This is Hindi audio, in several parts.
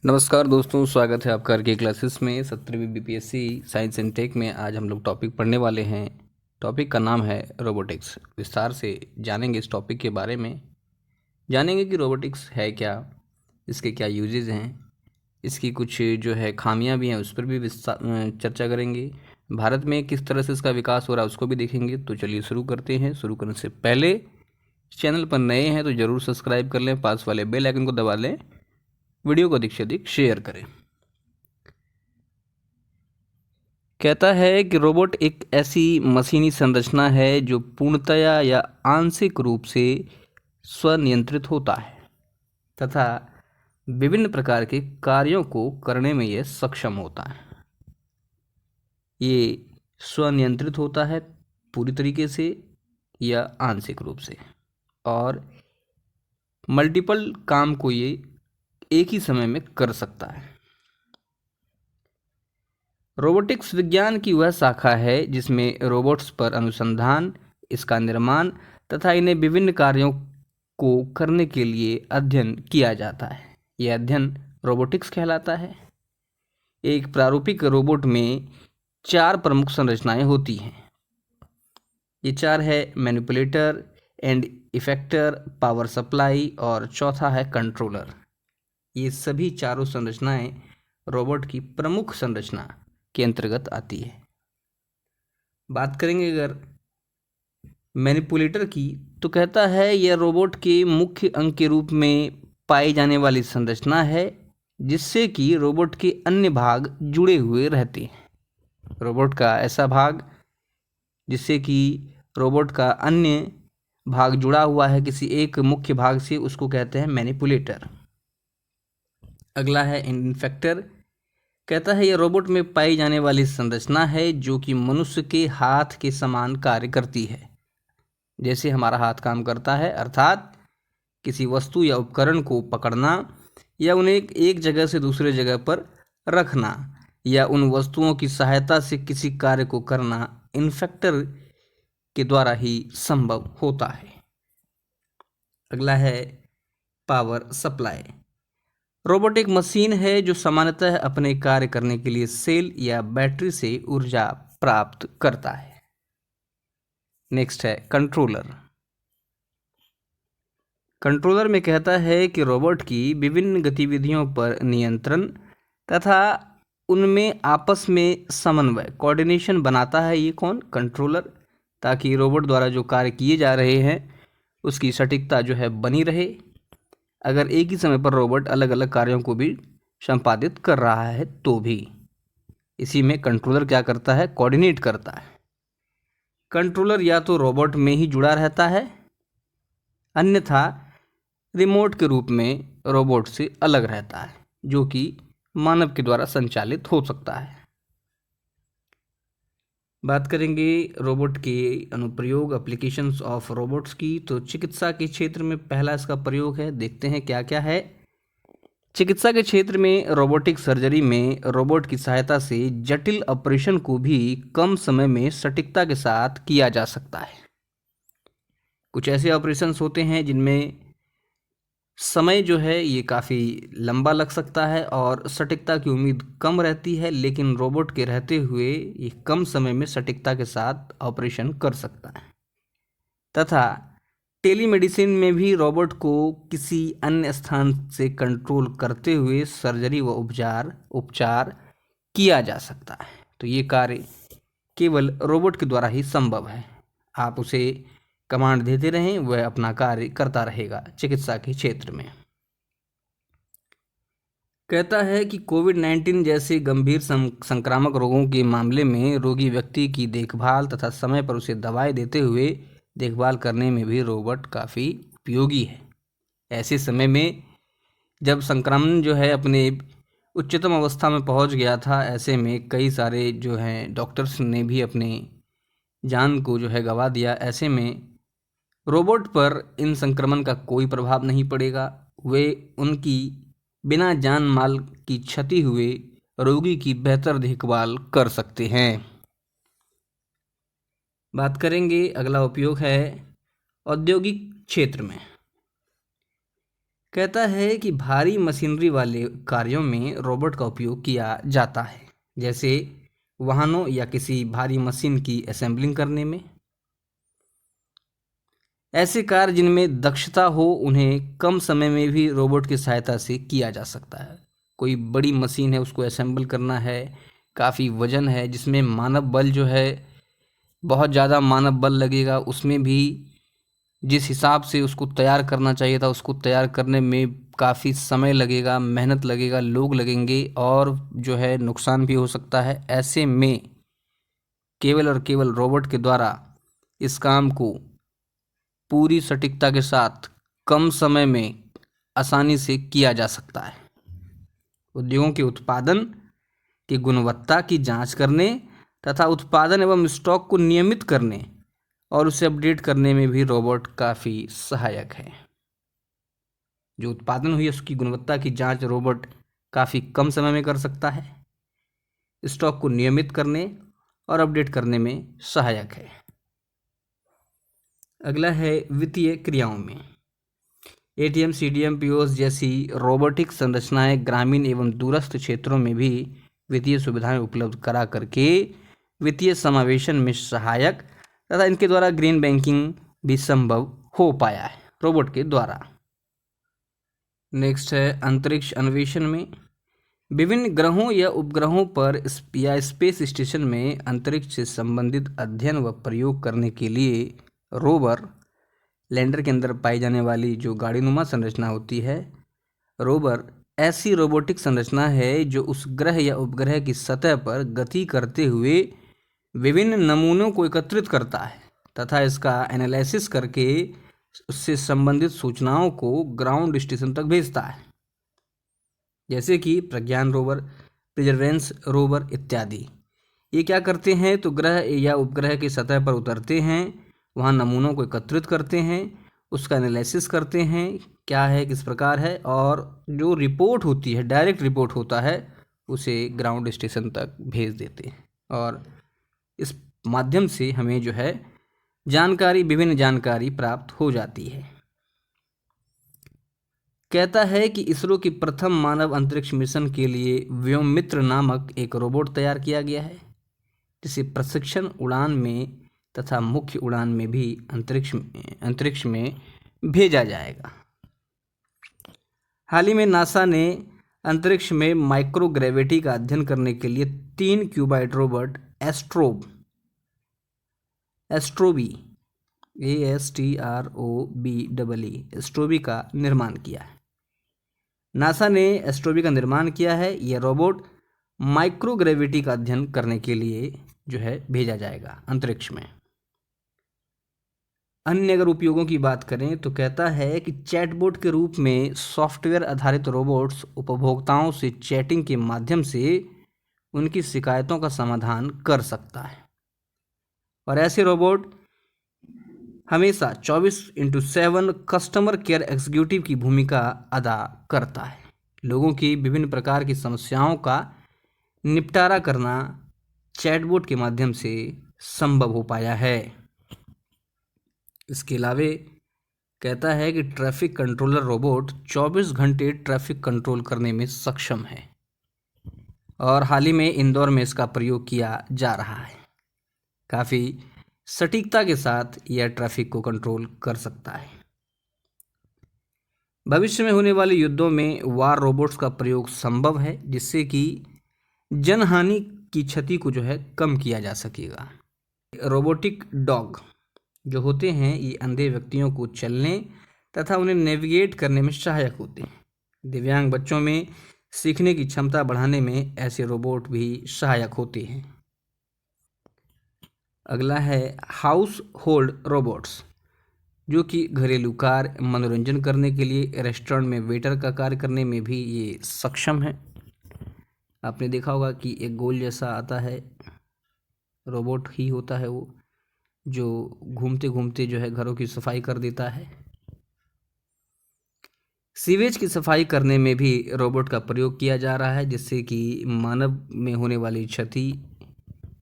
नमस्कार दोस्तों, स्वागत है आपका के क्लासेस में 17वीं बीपीएससी साइंस एंड टेक में। आज हम लोग टॉपिक पढ़ने वाले हैं। टॉपिक का नाम है रोबोटिक्स। विस्तार से जानेंगे इस टॉपिक के बारे में। जानेंगे कि रोबोटिक्स है क्या, इसके क्या यूजेस हैं, इसकी कुछ जो है खामियां भी हैं उस पर भी चर्चा करेंगे। भारत में किस तरह से इसका विकास हो रहा है उसको भी देखेंगे। तो चलिए शुरू करते हैं। शुरू करने से पहले चैनल पर नए हैं तो ज़रूर सब्सक्राइब कर लें, पास वाले बेल आइकन को दबा लें, वीडियो को अधिक से अधिक शेयर करें। कहता है कि रोबोट एक ऐसी मशीनी संरचना है जो पूर्णतया या आंशिक रूप से स्वनियंत्रित होता है तथा विभिन्न प्रकार के कार्यों को करने में यह सक्षम होता है। ये स्वनियंत्रित होता है पूरी तरीके से या आंशिक रूप से, और मल्टीपल काम को ये एक ही समय में कर सकता है। रोबोटिक्स विज्ञान की वह शाखा है जिसमें रोबोट्स पर अनुसंधान, इसका निर्माण तथा इन्हें विभिन्न कार्यों को करने के लिए अध्ययन किया जाता है। यह अध्ययन रोबोटिक्स कहलाता है। एक प्रारूपिक रोबोट में 4 प्रमुख संरचनाएं होती हैं। ये 4 है manipulator, and effector, power supply और चौथा है कंट्रोलर। ये सभी चारों संरचनाएं रोबोट की प्रमुख संरचना के अंतर्गत आती है। बात करेंगे अगर मैनिपुलेटर की, तो कहता है यह रोबोट के मुख्य अंग के रूप में पाई जाने वाली संरचना है जिससे कि रोबोट के अन्य भाग जुड़े हुए रहते हैं। रोबोट का ऐसा भाग जिससे कि रोबोट का अन्य भाग जुड़ा हुआ है किसी एक मुख्य भाग से, उसको कहते हैं मैनिपुलेटर। अगला है इन्फेक्टर। कहता है यह रोबोट में पाई जाने वाली संरचना है जो कि मनुष्य के हाथ के समान कार्य करती है, जैसे हमारा हाथ काम करता है, अर्थात किसी वस्तु या उपकरण को पकड़ना या उन्हें एक जगह से दूसरे जगह पर रखना या उन वस्तुओं की सहायता से किसी कार्य को करना इन्फेक्टर के द्वारा ही संभव होता है। अगला है पावर सप्लाई। रोबोट एक मशीन है जो सामान्यतः अपने कार्य करने के लिए सेल या बैटरी से ऊर्जा प्राप्त करता है। नेक्स्ट है कंट्रोलर। कंट्रोलर में कहता है कि रोबोट की विभिन्न गतिविधियों पर नियंत्रण तथा उनमें आपस में समन्वय, कोऑर्डिनेशन बनाता है। ये कौन? कंट्रोलर, ताकि रोबोट द्वारा जो कार्य किए जा रहे हैं उसकी सटीकता जो है बनी रहे। अगर एक ही समय पर रोबोट अलग अलग कार्यों को भी संपादित कर रहा है तो भी इसी में कंट्रोलर क्या करता है? कोऑर्डिनेट करता है। कंट्रोलर या तो रोबोट में ही जुड़ा रहता है, अन्यथा रिमोट के रूप में रोबोट से अलग रहता है, जो कि मानव के द्वारा संचालित हो सकता है। बात करेंगे रोबोट के अनुप्रयोग, एप्लीकेशंस ऑफ रोबोट्स की, तो चिकित्सा के क्षेत्र में पहला इसका प्रयोग है। देखते हैं क्या क्या है। चिकित्सा के क्षेत्र में रोबोटिक सर्जरी में रोबोट की सहायता से जटिल ऑपरेशन को भी कम समय में सटीकता के साथ किया जा सकता है। कुछ ऐसे ऑपरेशंस होते हैं जिनमें समय जो है ये काफ़ी लंबा लग सकता है और सटीकता की उम्मीद कम रहती है, लेकिन रोबोट के रहते हुए ये कम समय में सटीकता के साथ ऑपरेशन कर सकता है। तथा टेलीमेडिसिन में भी रोबोट को किसी अन्य स्थान से कंट्रोल करते हुए सर्जरी व उपचार किया जा सकता है। तो ये कार्य केवल रोबोट के द्वारा ही संभव है। आप उसे कमांड देते रहें, वह अपना कार्य करता रहेगा। चिकित्सा के क्षेत्र में कहता है कि कोविड-19 जैसे गंभीर संक्रामक रोगों के मामले में रोगी व्यक्ति की देखभाल तथा समय पर उसे दवाएं देते हुए देखभाल करने में भी रोबोट काफ़ी उपयोगी है। ऐसे समय में जब संक्रमण जो है अपने उच्चतम अवस्था में पहुंच गया था, ऐसे में कई सारे जो हैं डॉक्टर्स ने भी अपने जान को जो है गंवा दिया। ऐसे में रोबोट पर इन संक्रमण का कोई प्रभाव नहीं पड़ेगा। वे उनकी बिना जान माल की क्षति हुए रोगी की बेहतर देखभाल कर सकते हैं। बात करेंगे अगला उपयोग है औद्योगिक क्षेत्र में। कहता है कि भारी मशीनरी वाले कार्यों में रोबोट का उपयोग किया जाता है, जैसे वाहनों या किसी भारी मशीन की असेंबलिंग करने में। ऐसे कार्य जिनमें दक्षता हो उन्हें कम समय में भी रोबोट की सहायता से किया जा सकता है। कोई बड़ी मशीन है, उसको असेंबल करना है, काफ़ी वजन है, जिसमें मानव बल जो है बहुत ज़्यादा मानव बल लगेगा, उसमें भी जिस हिसाब से उसको तैयार करना चाहिए था उसको तैयार करने में काफ़ी समय लगेगा, मेहनत लगेगा, लोग लगेंगे और जो है नुकसान भी हो सकता है। ऐसे में केवल और केवल रोबोट के द्वारा इस काम को पूरी सटीकता के साथ कम समय में आसानी से किया जा सकता है। उद्योगों के उत्पादन की गुणवत्ता की जांच करने तथा उत्पादन एवं स्टॉक को नियमित करने और उसे अपडेट करने में भी रोबोट काफ़ी सहायक है। जो उत्पादन हुई उसकी गुणवत्ता की जांच रोबोट काफ़ी कम समय में कर सकता है, स्टॉक को नियमित करने और अपडेट करने में सहायक है। अगला है वित्तीय क्रियाओं में। एटीएम, सीडीएम, पीओएस जैसी रोबोटिक संरचनाएं ग्रामीण एवं दूरस्थ क्षेत्रों में भी वित्तीय सुविधाएं उपलब्ध करा करके वित्तीय समावेशन में सहायक तथा इनके द्वारा ग्रीन बैंकिंग भी संभव हो पाया है रोबोट के द्वारा। नेक्स्ट है अंतरिक्ष अन्वेषण में। विभिन्न ग्रहों या उपग्रहों पर या स्पेस स्टेशन में अंतरिक्ष से संबंधित अध्ययन व प्रयोग करने के लिए रोवर, लैंडर के अंदर पाई जाने वाली जो गाड़ीनुमा संरचना होती है, रोवर ऐसी रोबोटिक संरचना है जो उस ग्रह या उपग्रह की सतह पर गति करते हुए विभिन्न नमूनों को एकत्रित करता है तथा इसका एनालिसिस करके उससे संबंधित सूचनाओं को ग्राउंड स्टेशन तक भेजता है, जैसे कि प्रज्ञान रोवर, परसेवरेंस रोवर इत्यादि। ये क्या करते हैं तो ग्रह या उपग्रह की सतह पर उतरते हैं, वहाँ नमूनों को एकत्रित करते हैं, उसका एनालिसिस करते हैं क्या है, किस प्रकार है, और जो रिपोर्ट होती है, डायरेक्ट रिपोर्ट होता है, उसे ग्राउंड स्टेशन तक भेज देते हैं और इस माध्यम से हमें जो है विभिन्न जानकारी प्राप्त हो जाती है। कहता है कि इसरो की प्रथम मानव अंतरिक्ष मिशन के लिए व्योममित्र नामक एक रोबोट तैयार किया गया है, जिसे प्रशिक्षण उड़ान में तथा मुख्य उड़ान में भी अंतरिक्ष में भेजा जाएगा। हाल ही में नासा ने अंतरिक्ष में माइक्रोग्रेविटी का अध्ययन करने के लिए 3 क्यूबॉइड रोबोट एस्ट्रोबी एस्ट्रोबी का निर्माण किया है। नासा ने एस्ट्रोबी का निर्माण किया है। यह रोबोट माइक्रोग्रेविटी का अध्ययन करने के लिए जो है भेजा जाएगा अंतरिक्ष में। अन्य अगर उपयोगों की बात करें तो कहता है कि चैटबॉट के रूप में सॉफ्टवेयर आधारित रोबोट्स उपभोक्ताओं से चैटिंग के माध्यम से उनकी शिकायतों का समाधान कर सकता है और ऐसे रोबोट हमेशा 24/7 कस्टमर केयर एग्जीक्यूटिव की भूमिका अदा करता है। लोगों की विभिन्न प्रकार की समस्याओं का निपटारा करना चैटबॉट के माध्यम से संभव हो पाया है। इसके अलावे कहता है कि ट्रैफिक कंट्रोलर रोबोट 24 घंटे ट्रैफिक कंट्रोल करने में सक्षम है और हाल ही में इंदौर में इसका प्रयोग किया जा रहा है। काफ़ी सटीकता के साथ यह ट्रैफिक को कंट्रोल कर सकता है। भविष्य में होने वाले युद्धों में वार रोबोट्स का प्रयोग संभव है, जिससे कि जनहानि की क्षति को जो है कम किया जा सकेगा। रोबोटिक डॉग जो होते हैं ये अंधे व्यक्तियों को चलने तथा उन्हें नेविगेट करने में सहायक होते हैं। दिव्यांग बच्चों में सीखने की क्षमता बढ़ाने में ऐसे रोबोट भी सहायक होते हैं। अगला है हाउस होल्ड रोबोट्स, जो कि घरेलू कार्य, मनोरंजन करने के लिए, रेस्टोरेंट में वेटर का कार्य करने में भी ये सक्षम है। आपने देखा होगा कि एक गोल जैसा आता है, रोबोट ही होता है वो, जो घूमते घूमते जो है घरों की सफाई कर देता है। सीवेज की सफाई करने में भी रोबोट का प्रयोग किया जा रहा है, जिससे कि मानव में होने वाली क्षति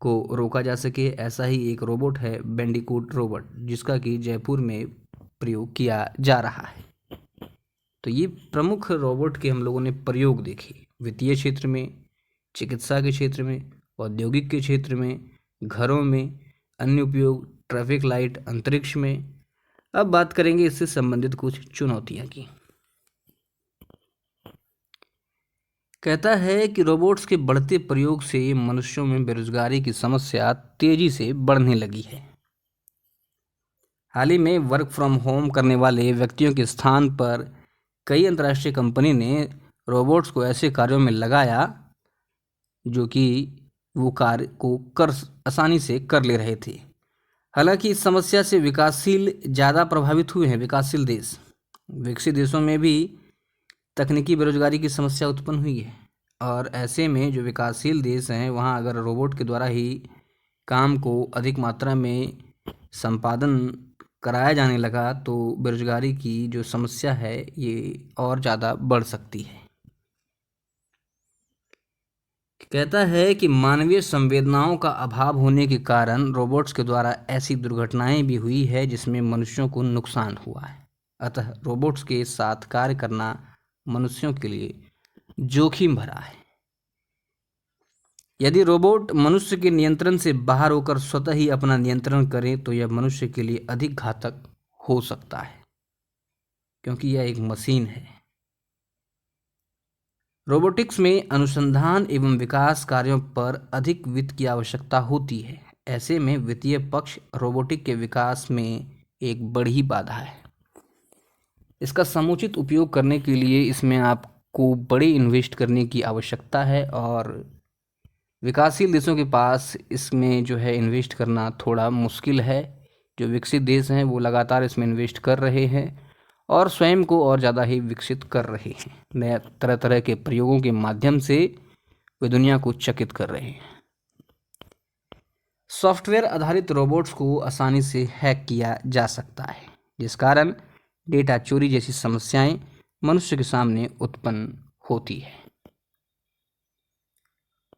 को रोका जा सके। ऐसा ही एक रोबोट है बैंडिकूट रोबोट, जिसका कि जयपुर में प्रयोग किया जा रहा है। तो ये प्रमुख रोबोट के हम लोगों ने प्रयोग देखे, वित्तीय क्षेत्र में, चिकित्सा के क्षेत्र में, औद्योगिक के क्षेत्र में, घरों में, अन्य उपयोग, ट्रैफिक लाइट, अंतरिक्ष में। अब बात करेंगे इससे संबंधित कुछ चुनौतियां की। कहता है कि रोबोट्स के बढ़ते प्रयोग से मनुष्यों में बेरोजगारी की समस्या तेजी से बढ़ने लगी है। हाल ही में वर्क फ्रॉम होम करने वाले व्यक्तियों के स्थान पर कई अंतर्राष्ट्रीय कंपनी ने रोबोट्स को ऐसे कार्यों में लगाया जो कि वो कार्य को कर आसानी से कर ले रहे थे। हालांकि इस समस्या से विकासशील ज़्यादा प्रभावित हुए हैं। विकासशील देश, विकसित देशों में भी तकनीकी बेरोजगारी की समस्या उत्पन्न हुई है, और ऐसे में जो विकासशील देश हैं वहाँ अगर रोबोट के द्वारा ही काम को अधिक मात्रा में संपादन कराया जाने लगा तो बेरोजगारी की जो समस्या है ये और ज़्यादा बढ़ सकती है। कहता है कि मानवीय संवेदनाओं का अभाव होने के कारण रोबोट्स के द्वारा ऐसी दुर्घटनाएं भी हुई है जिसमें मनुष्यों को नुकसान हुआ है। अतः रोबोट्स के साथ कार्य करना मनुष्यों के लिए जोखिम भरा है। यदि रोबोट मनुष्य के नियंत्रण से बाहर होकर स्वतः ही अपना नियंत्रण करें तो यह मनुष्य के लिए अधिक घातक हो सकता है, क्योंकि यह एक मशीन है। रोबोटिक्स में अनुसंधान एवं विकास कार्यों पर अधिक वित्त की आवश्यकता होती है। ऐसे में वित्तीय पक्ष रोबोटिक के विकास में एक बड़ी बाधा है। इसका समुचित उपयोग करने के लिए इसमें आपको बड़े इन्वेस्ट करने की आवश्यकता है, और विकासशील देशों के पास इसमें जो है इन्वेस्ट करना थोड़ा मुश्किल है। जो विकसित देश हैं वो लगातार इसमें इन्वेस्ट कर रहे हैं और स्वयं को और ज़्यादा ही विकसित कर रहे हैं। नया तरह तरह के प्रयोगों के माध्यम से वे दुनिया को चकित कर रहे हैं। सॉफ्टवेयर आधारित रोबोट्स को आसानी से हैक किया जा सकता है, जिस कारण डेटा चोरी जैसी समस्याएं मनुष्य के सामने उत्पन्न होती है।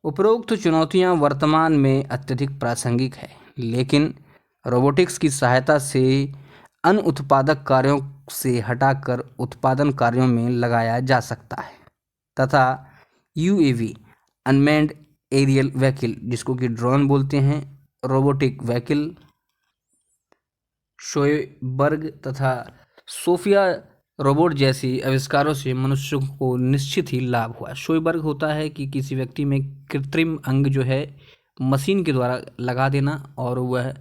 उपरोक्त चुनौतियां वर्तमान में अत्यधिक प्रासंगिक है, लेकिन रोबोटिक्स की सहायता से अनुत्पादक कार्यों से हटाकर उत्पादन कार्यों में लगाया जा सकता है तथा यूएवी अनमैन्ड एरियल व्हीकल, जिसको कि ड्रोन बोलते हैं, रोबोटिक व्हीकल, शोएबर्ग तथा सोफिया रोबोट जैसी आविष्कारों से मनुष्यों को निश्चित ही लाभ हुआ। शोएबर्ग होता है कि किसी व्यक्ति में कृत्रिम अंग जो है मशीन के द्वारा लगा देना और वह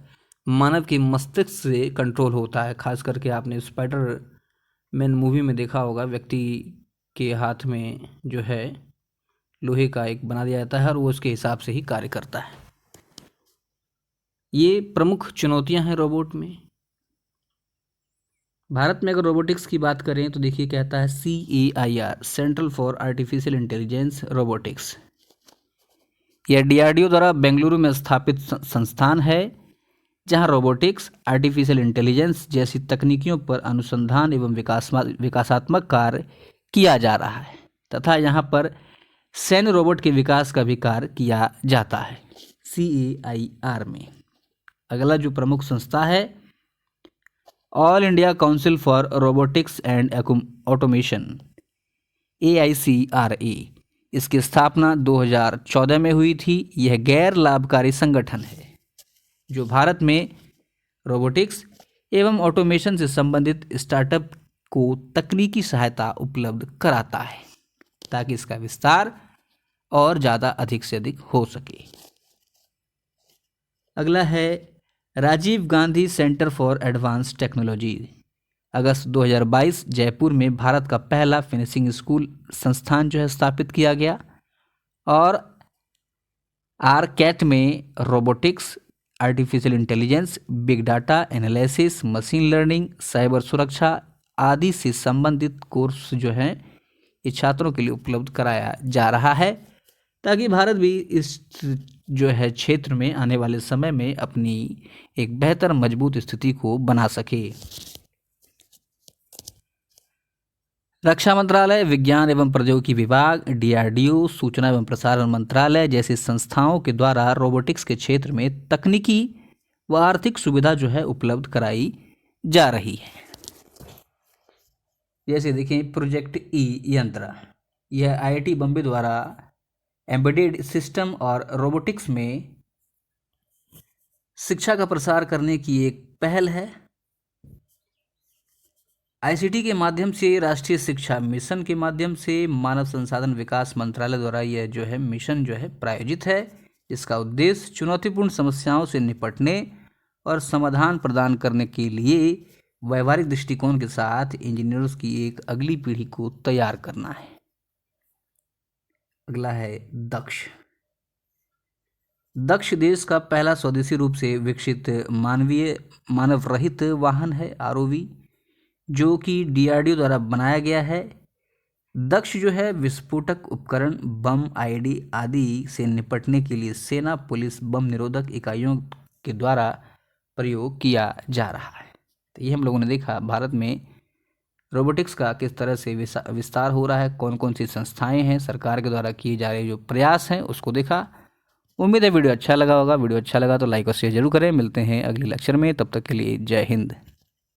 मानव के मस्तिष्क से कंट्रोल होता है। खास करके आपने स्पाइडर मैन मूवी में देखा होगा, व्यक्ति के हाथ में जो है लोहे का एक बना दिया जाता है और वो उसके हिसाब से ही कार्य करता है। ये प्रमुख चुनौतियां हैं रोबोट में। भारत में अगर रोबोटिक्स की बात करें तो देखिए कहता है CAIR, central for artificial intelligence robotics. यह DRDO द्वारा बेंगलुरु में स्थापित संस्थान है जहां रोबोटिक्स, आर्टिफिशियल इंटेलिजेंस जैसी तकनीकियों पर अनुसंधान एवं विकासात्मक कार्य किया जा रहा है तथा यहां पर सैन्य रोबोट के विकास का भी कार्य किया जाता है CAIR में। अगला जो प्रमुख संस्था है all India council for robotics and automation, AICRA। इसकी स्थापना 2014 में हुई थी। यह गैर लाभकारी संगठन है जो भारत में रोबोटिक्स एवं ऑटोमेशन से संबंधित स्टार्टअप को तकनीकी सहायता उपलब्ध कराता है ताकि इसका विस्तार और ज़्यादा अधिक से अधिक हो सके। अगला है Rajiv Gandhi centre for advance technology. अगस्त 2022 जयपुर में भारत का पहला फिनिशिंग स्कूल संस्थान जो है स्थापित किया गया और आरकैट में robotics, artificial intelligence, big data analysis, machine learning, cyber सुरक्षा आदि से संबंधित कोर्स जो हैं ये छात्रों के लिए उपलब्ध कराया जा रहा है ताकि भारत भी इस जो है क्षेत्र में आने वाले समय में अपनी एक बेहतर मजबूत स्थिति को बना सके। रक्षा मंत्रालय, विज्ञान एवं प्रौद्योगिकी विभाग, DRDO, सूचना एवं प्रसारण मंत्रालय जैसी संस्थाओं के द्वारा रोबोटिक्स के क्षेत्र में तकनीकी व आर्थिक सुविधा जो है उपलब्ध कराई जा रही है। जैसे देखें प्रोजेक्ट ई यंत्र, यह IIT बॉम्बे द्वारा एम्बेडेड सिस्टम और रोबोटिक्स में शिक्षा का प्रसार करने की एक पहल है। ICT के माध्यम से राष्ट्रीय शिक्षा मिशन के माध्यम से मानव संसाधन विकास मंत्रालय द्वारा यह जो है मिशन जो है प्रायोजित है। इसका उद्देश्य चुनौतीपूर्ण समस्याओं से निपटने और समाधान प्रदान करने के लिए व्यवहारिक दृष्टिकोण के साथ इंजीनियरों की एक अगली पीढ़ी को तैयार करना है। अगला है दक्ष। दक्ष देश का पहला स्वदेशी रूप से विकसित मानव रहित वाहन है ROV, जो कि DRDO द्वारा बनाया गया है। दक्ष जो है विस्फोटक उपकरण, बम, IED आदि से निपटने के लिए सेना, पुलिस, बम निरोधक इकाइयों के द्वारा प्रयोग किया जा रहा है। तो ये हम लोगों ने देखा भारत में रोबोटिक्स का किस तरह से विस्तार हो रहा है, कौन कौन सी संस्थाएं हैं, सरकार के द्वारा किए जा रहे जो प्रयास हैं उसको देखा। उम्मीद है वीडियो अच्छा लगा होगा। वीडियो अच्छा लगा तो लाइक और शेयर जरूर करें। मिलते हैं अगले लेक्चर में, तब तक के लिए जय हिंद।